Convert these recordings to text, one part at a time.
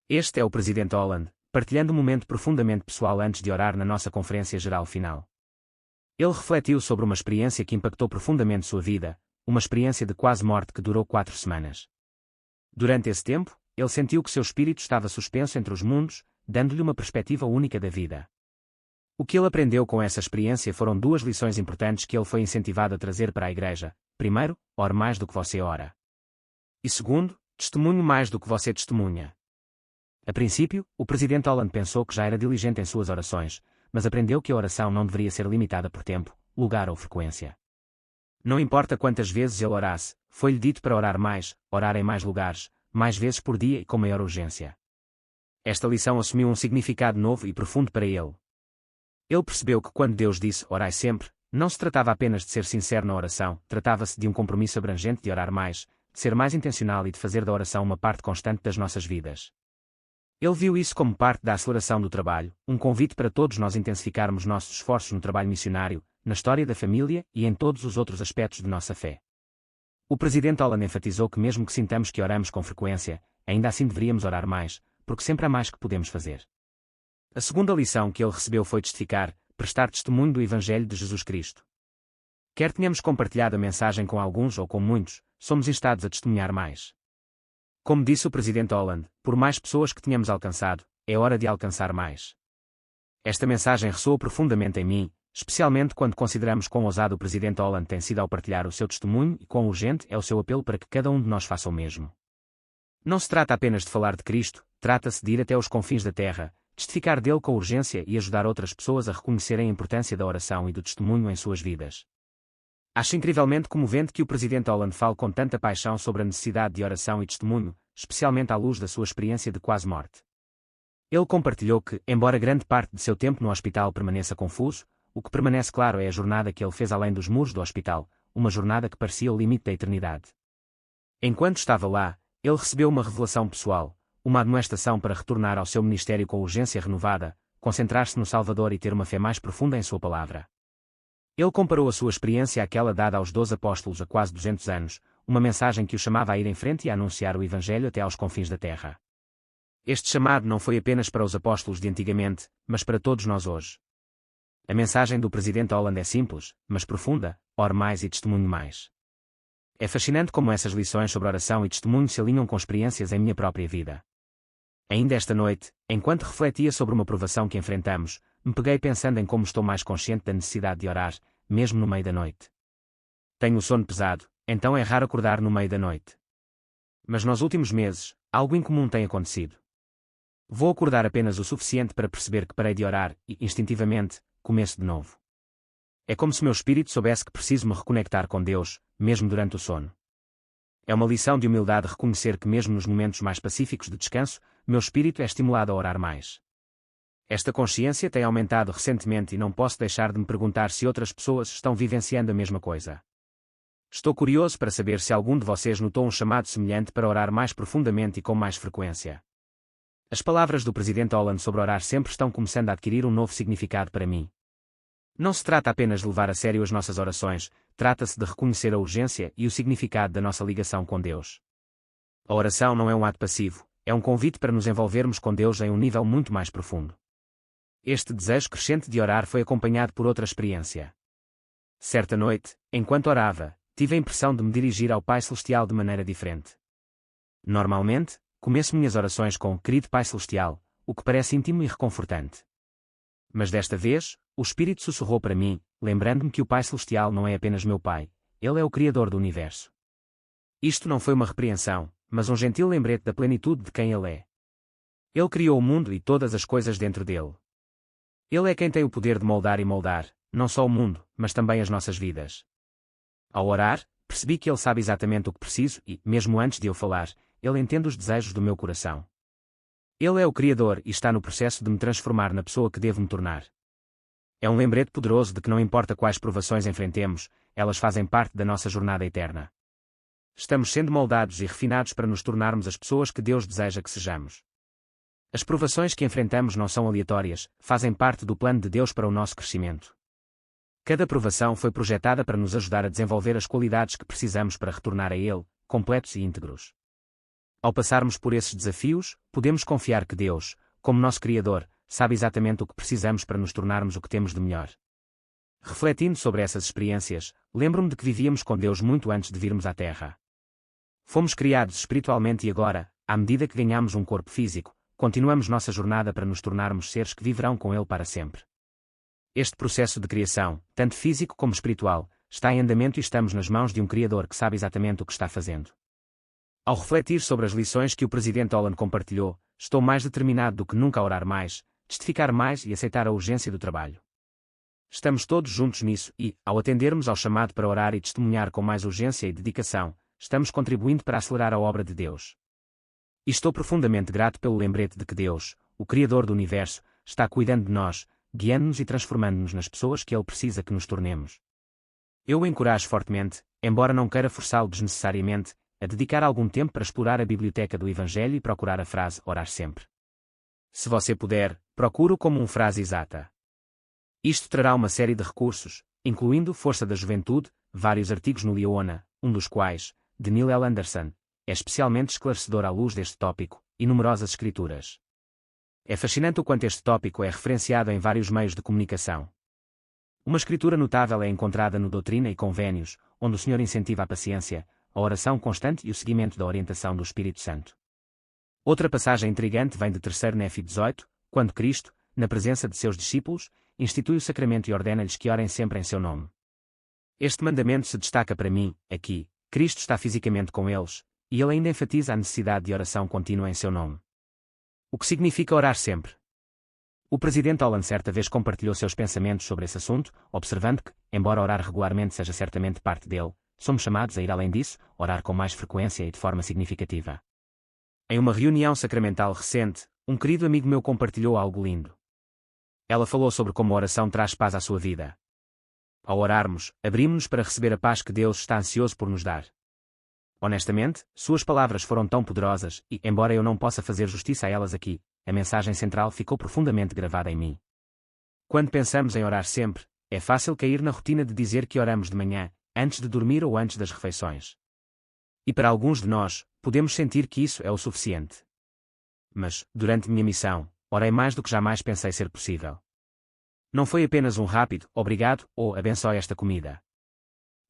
Este é o Presidente Holland, partilhando um momento profundamente pessoal antes de orar na nossa conferência geral final. Ele refletiu sobre uma experiência que impactou profundamente sua vida, uma experiência de quase morte que durou 4 semanas. Durante esse tempo, ele sentiu que seu espírito estava suspenso entre os mundos, dando-lhe uma perspectiva única da vida. O que ele aprendeu com essa experiência foram 2 lições importantes que ele foi incentivado a trazer para a igreja. Primeiro, ore mais do que você ora. E segundo, testemunhe mais do que você testemunha. A princípio, o Presidente Holland pensou que já era diligente em suas orações, mas aprendeu que a oração não deveria ser limitada por tempo, lugar ou frequência. Não importa quantas vezes ele orasse, foi-lhe dito para orar em mais lugares, mais vezes por dia e com maior urgência. Esta lição assumiu um significado novo e profundo para ele. Ele percebeu que quando Deus disse orai sempre, não se tratava apenas de ser sincero na oração, tratava-se de um compromisso abrangente de orar mais, de ser mais intencional e de fazer da oração uma parte constante das nossas vidas. Ele viu isso como parte da aceleração do trabalho, um convite para todos nós intensificarmos nossos esforços no trabalho missionário, na história da família e em todos os outros aspectos de nossa fé. O Presidente Holland enfatizou que mesmo que sintamos que oramos com frequência, ainda assim deveríamos orar mais, porque sempre há mais que podemos fazer. A segunda lição que ele recebeu foi testificar, prestar testemunho do Evangelho de Jesus Cristo. Quer tenhamos compartilhado a mensagem com alguns ou com muitos, somos instados a testemunhar mais. Como disse o Presidente Holland, por mais pessoas que tenhamos alcançado, é hora de alcançar mais. Esta mensagem ressoou profundamente em mim, especialmente quando consideramos quão ousado o Presidente Holland tem sido ao partilhar o seu testemunho e quão urgente é o seu apelo para que cada um de nós faça o mesmo. Não se trata apenas de falar de Cristo, trata-se de ir até os confins da terra, testificar dele com urgência e ajudar outras pessoas a reconhecerem a importância da oração e do testemunho em suas vidas. Acho incrivelmente comovente que o Presidente Holland fale com tanta paixão sobre a necessidade de oração e testemunho, especialmente à luz da sua experiência de quase morte. Ele compartilhou que, embora grande parte de seu tempo no hospital permaneça confuso, o que permanece claro é a jornada que ele fez além dos muros do hospital, uma jornada que parecia o limite da eternidade. Enquanto estava lá, ele recebeu uma revelação pessoal, uma admoestação para retornar ao seu ministério com urgência renovada, concentrar-se no Salvador e ter uma fé mais profunda em sua palavra. Ele comparou a sua experiência àquela dada aos 12 apóstolos há quase 200 anos, uma mensagem que o chamava a ir em frente e a anunciar o Evangelho até aos confins da terra. Este chamado não foi apenas para os apóstolos de antigamente, mas para todos nós hoje. A mensagem do Presidente Holland é simples, mas profunda: ore mais e testemunhe mais. É fascinante como essas lições sobre oração e testemunho se alinham com experiências em minha própria vida. Ainda esta noite, enquanto refletia sobre uma provação que enfrentamos, me peguei pensando em como estou mais consciente da necessidade de orar, mesmo no meio da noite. Tenho o sono pesado, então é raro acordar no meio da noite. Mas nos últimos meses, algo incomum tem acontecido. Vou acordar apenas o suficiente para perceber que parei de orar e, instintivamente, começo de novo. É como se meu espírito soubesse que preciso me reconectar com Deus, mesmo durante o sono. É uma lição de humildade reconhecer que mesmo nos momentos mais pacíficos de descanso, meu espírito é estimulado a orar mais. Esta consciência tem aumentado recentemente e não posso deixar de me perguntar se outras pessoas estão vivenciando a mesma coisa. Estou curioso para saber se algum de vocês notou um chamado semelhante para orar mais profundamente e com mais frequência. As palavras do Presidente Holland sobre orar sempre estão começando a adquirir um novo significado para mim. Não se trata apenas de levar a sério as nossas orações, trata-se de reconhecer a urgência e o significado da nossa ligação com Deus. A oração não é um ato passivo, é um convite para nos envolvermos com Deus em um nível muito mais profundo. Este desejo crescente de orar foi acompanhado por outra experiência. Certa noite, enquanto orava, tive a impressão de me dirigir ao Pai Celestial de maneira diferente. Normalmente, começo minhas orações com "Querido Pai Celestial", o que parece íntimo e reconfortante. Mas desta vez, o Espírito sussurrou para mim, lembrando-me que o Pai Celestial não é apenas meu Pai, Ele é o Criador do Universo. Isto não foi uma repreensão, mas um gentil lembrete da plenitude de quem Ele é. Ele criou o mundo e todas as coisas dentro dele. Ele é quem tem o poder de moldar, não só o mundo, mas também as nossas vidas. Ao orar, percebi que Ele sabe exatamente o que preciso e, mesmo antes de eu falar, Ele entende os desejos do meu coração. Ele é o Criador e está no processo de me transformar na pessoa que devo me tornar. É um lembrete poderoso de que não importa quais provações enfrentemos, elas fazem parte da nossa jornada eterna. Estamos sendo moldados e refinados para nos tornarmos as pessoas que Deus deseja que sejamos. As provações que enfrentamos não são aleatórias, fazem parte do plano de Deus para o nosso crescimento. Cada provação foi projetada para nos ajudar a desenvolver as qualidades que precisamos para retornar a Ele, completos e íntegros. Ao passarmos por esses desafios, podemos confiar que Deus, como nosso Criador, sabe exatamente o que precisamos para nos tornarmos o que temos de melhor. Refletindo sobre essas experiências, lembro-me de que vivíamos com Deus muito antes de virmos à Terra. Fomos criados espiritualmente e agora, à medida que ganhamos um corpo físico, continuamos nossa jornada para nos tornarmos seres que viverão com Ele para sempre. Este processo de criação, tanto físico como espiritual, está em andamento e estamos nas mãos de um Criador que sabe exatamente o que está fazendo. Ao refletir sobre as lições que o Presidente Holland compartilhou, estou mais determinado do que nunca a orar mais, testificar mais e aceitar a urgência do trabalho. Estamos todos juntos nisso e, ao atendermos ao chamado para orar e testemunhar com mais urgência e dedicação, estamos contribuindo para acelerar a obra de Deus. E estou profundamente grato pelo lembrete de que Deus, o Criador do Universo, está cuidando de nós, guiando-nos e transformando-nos nas pessoas que Ele precisa que nos tornemos. Eu o encorajo fortemente, embora não queira forçá-lo desnecessariamente, a dedicar algum tempo para explorar a biblioteca do Evangelho e procurar a frase orar sempre. Se você puder, procure-o como uma frase exata. Isto trará uma série de recursos, incluindo Força da Juventude, vários artigos no Leona, um dos quais, de Neil L. Anderson, é especialmente esclarecedor à luz deste tópico, e numerosas escrituras. É fascinante o quanto este tópico é referenciado em vários meios de comunicação. Uma escritura notável é encontrada no Doutrina e Convênios, onde o Senhor incentiva a paciência, a oração constante e o seguimento da orientação do Espírito Santo. Outra passagem intrigante vem de 3 Nefi 18, quando Cristo, na presença de seus discípulos, institui o sacramento e ordena-lhes que orem sempre em seu nome. Este mandamento se destaca para mim, aqui, Cristo está fisicamente com eles, e ele ainda enfatiza a necessidade de oração contínua em seu nome. O que significa orar sempre? O Presidente Holland certa vez compartilhou seus pensamentos sobre esse assunto, observando que, embora orar regularmente seja certamente parte dele, somos chamados a ir além disso, orar com mais frequência e de forma significativa. Em uma reunião sacramental recente, um querido amigo meu compartilhou algo lindo. Ela falou sobre como a oração traz paz à sua vida. Ao orarmos, abrimos-nos para receber a paz que Deus está ansioso por nos dar. Honestamente, suas palavras foram tão poderosas e, embora eu não possa fazer justiça a elas aqui, a mensagem central ficou profundamente gravada em mim. Quando pensamos em orar sempre, é fácil cair na rotina de dizer que oramos de manhã, antes de dormir ou antes das refeições. E para alguns de nós, podemos sentir que isso é o suficiente. Mas, durante minha missão, orei mais do que jamais pensei ser possível. Não foi apenas um rápido, obrigado, ou abençoe esta comida.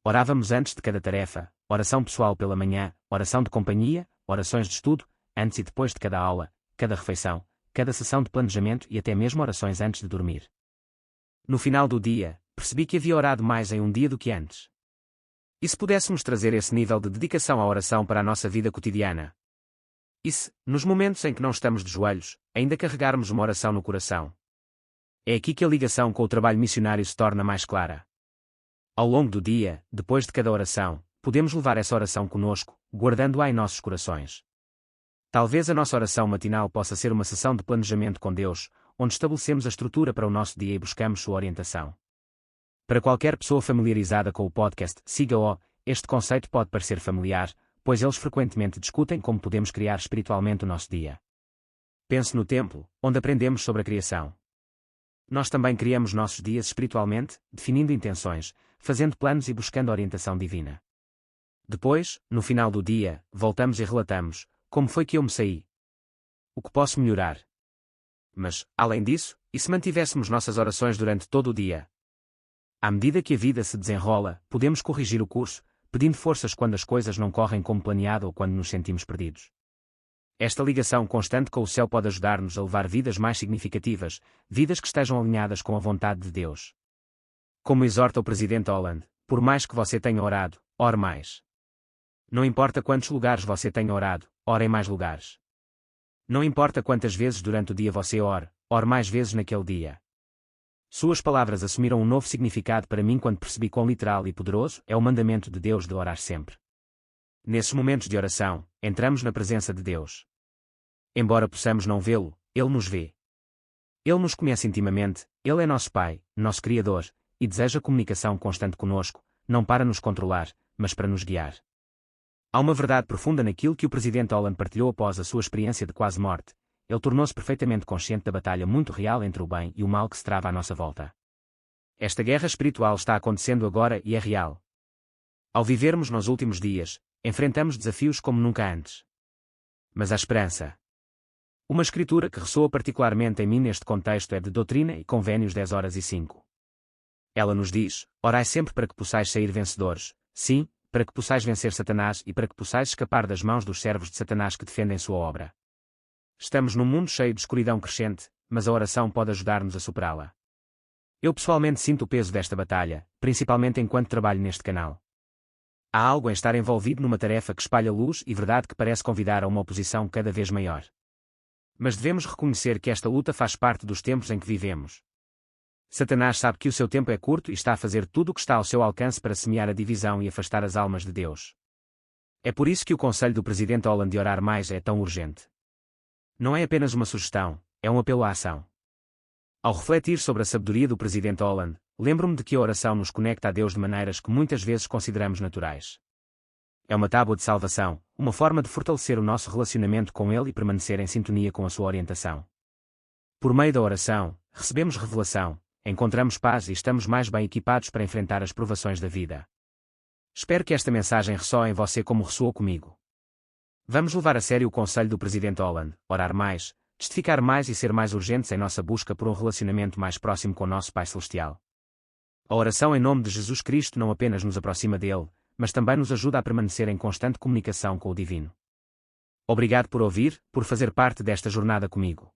Orávamos antes de cada tarefa, oração pessoal pela manhã, oração de companhia, orações de estudo, antes e depois de cada aula, cada refeição, cada sessão de planejamento e até mesmo orações antes de dormir. No final do dia, percebi que havia orado mais em um dia do que antes. E se pudéssemos trazer esse nível de dedicação à oração para a nossa vida cotidiana? E se, nos momentos em que não estamos de joelhos, ainda carregarmos uma oração no coração? É aqui que a ligação com o trabalho missionário se torna mais clara. Ao longo do dia, depois de cada oração, podemos levar essa oração conosco, guardando-a em nossos corações. Talvez a nossa oração matinal possa ser uma sessão de planejamento com Deus, onde estabelecemos a estrutura para o nosso dia e buscamos sua orientação. Para qualquer pessoa familiarizada com o podcast, siga-o. Este conceito pode parecer familiar, pois eles frequentemente discutem como podemos criar espiritualmente o nosso dia. Pense no templo, onde aprendemos sobre a criação. Nós também criamos nossos dias espiritualmente, definindo intenções, fazendo planos e buscando orientação divina. Depois, no final do dia, voltamos e relatamos: como foi que eu me saí? O que posso melhorar? Mas, além disso, e se mantivéssemos nossas orações durante todo o dia? À medida que a vida se desenrola, podemos corrigir o curso, pedindo forças quando as coisas não correm como planeado ou quando nos sentimos perdidos. Esta ligação constante com o céu pode ajudar-nos a levar vidas mais significativas, vidas que estejam alinhadas com a vontade de Deus. Como exorta o Presidente Holland, por mais que você tenha orado, ore mais. Não importa quantos lugares você tenha orado, ore em mais lugares. Não importa quantas vezes durante o dia você ore mais vezes naquele dia. Suas palavras assumiram um novo significado para mim quando percebi quão literal e poderoso é o mandamento de Deus de orar sempre. Nesses momentos de oração, entramos na presença de Deus. Embora possamos não vê-lo, Ele nos vê. Ele nos conhece intimamente, Ele é nosso Pai, nosso Criador, e deseja comunicação constante conosco, não para nos controlar, mas para nos guiar. Há uma verdade profunda naquilo que o Presidente Holland partilhou após a sua experiência de quase morte. Ele tornou-se perfeitamente consciente da batalha muito real entre o bem e o mal que se trava à nossa volta. Esta guerra espiritual está acontecendo agora e é real. Ao vivermos nos últimos dias, enfrentamos desafios como nunca antes. mas a esperança. Uma escritura que ressoa particularmente em mim neste contexto é de Doutrina e Convênios 10:05. Ela nos diz: orai sempre para que possais sair vencedores, sim, para que possais vencer Satanás e para que possais escapar das mãos dos servos de Satanás que defendem sua obra. Estamos num mundo cheio de escuridão crescente, mas a oração pode ajudar-nos a superá-la. Eu pessoalmente sinto o peso desta batalha, principalmente enquanto trabalho neste canal. Há algo em estar envolvido numa tarefa que espalha luz e verdade que parece convidar a uma oposição cada vez maior. Mas devemos reconhecer que esta luta faz parte dos tempos em que vivemos. Satanás sabe que o seu tempo é curto e está a fazer tudo o que está ao seu alcance para semear a divisão e afastar as almas de Deus. É por isso que o conselho do presidente Holland de orar mais é tão urgente. Não é apenas uma sugestão, é um apelo à ação. Ao refletir sobre a sabedoria do presidente Holland, lembro-me de que a oração nos conecta a Deus de maneiras que muitas vezes consideramos naturais. É uma tábua de salvação, uma forma de fortalecer o nosso relacionamento com Ele e permanecer em sintonia com a sua orientação. Por meio da oração, recebemos revelação, encontramos paz e estamos mais bem equipados para enfrentar as provações da vida. Espero que esta mensagem ressoe em você como ressoou comigo. Vamos levar a sério o conselho do presidente Holland, orar mais, testificar mais e ser mais urgentes em nossa busca por um relacionamento mais próximo com o nosso Pai Celestial. A oração em nome de Jesus Cristo não apenas nos aproxima dele, mas também nos ajuda a permanecer em constante comunicação com o Divino. Obrigado por ouvir, por fazer parte desta jornada comigo.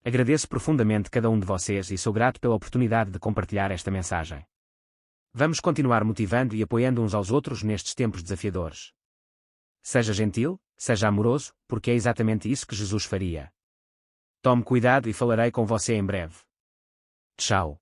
Agradeço profundamente cada um de vocês e sou grato pela oportunidade de compartilhar esta mensagem. Vamos continuar motivando e apoiando uns aos outros nestes tempos desafiadores. Seja gentil, seja amoroso, porque é exatamente isso que Jesus faria. Tome cuidado e falarei com você em breve. Tchau.